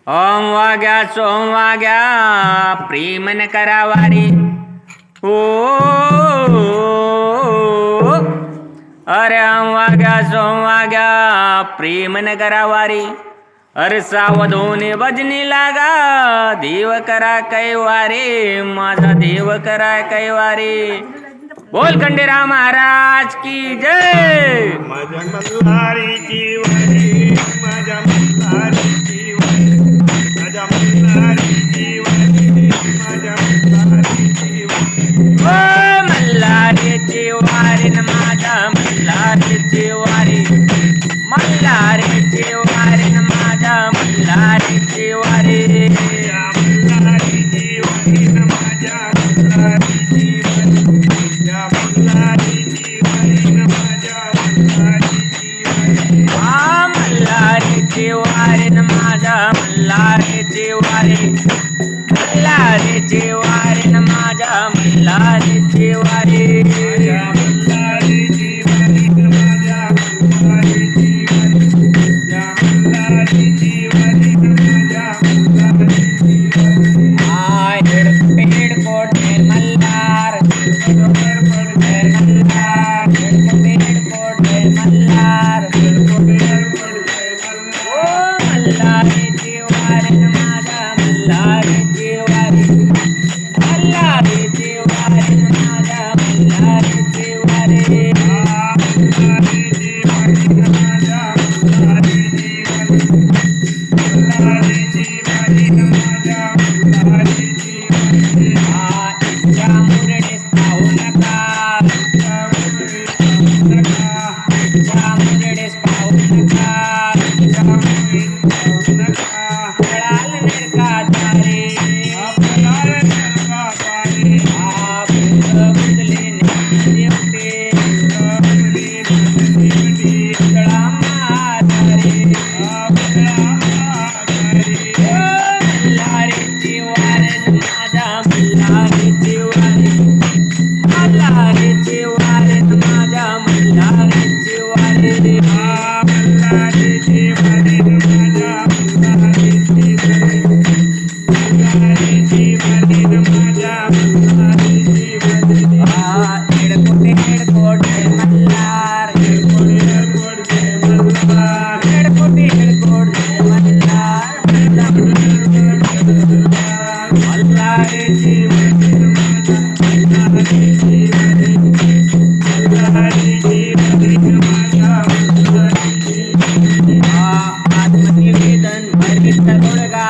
ओम वाग्या सोम वाग्या प्रेमन करावारी ओ अरे ओम वाग्या सोम वाग्या प्रेमन करावारी अरे सावधोने भजनी लागा देव करा कैवारे माझा देव करा कैवारे बोल खंडेराव महाराज की जय। माझ्या मल्हारीची वारी माझ्या मल्हारीची वारी माझ्या मल्हारीची वारी माझ्या मल्हारीची वारी ओ मल्हारीची वारी न माझ्या मल्हारीची वारी मल्हारीची वारी न माझ्या मल्हारीची वारी माझ्या मल्हारीची वारी न माझ्या मल्हारीची वारी माझ्या मल्हारीची वारी न माझ्या मल्हारीची वारी आ मल्हारीची वारी न माझ्या मल्हारीची वारी मल्हारीची वारी न माझ्या मल्हारीची वारी माझ्या मल्हारीची वारी न माझ्या मल्हारीची वारी माझ्या मल्हारीची वारी न माझ्या मल्हारीची वारी आय हेड कोटे मल्हार डोकर पडते मल्हार हेड कोटे मल्हार डोकर पडते ओ मल्हारीची वारी न माझ्या मल्हारीची वारी मल्हारीची वारी न माझ्या मल्हारीची वारी मल्हारीची वारी न माझ्या मल्हारीची वारी मल्हारीची वारी न माझ्या मल्हारीची वारी आ इच्छा मुरडेस पाहू नका इच्छा मुरडेस पाहू नका कळाल नरकाद्वारे आ भूत बुजले नेवटे कळा म्हातारे मल्हारीची वारी न माझ्या मल्हारीची वारी मल्हारीची वारी न माझ्या मल्हारीची वारी हेड कोटे मल्हार हेड कोटे मल्हार मल्हारीची आत्मनिवेदन भरित गुणगा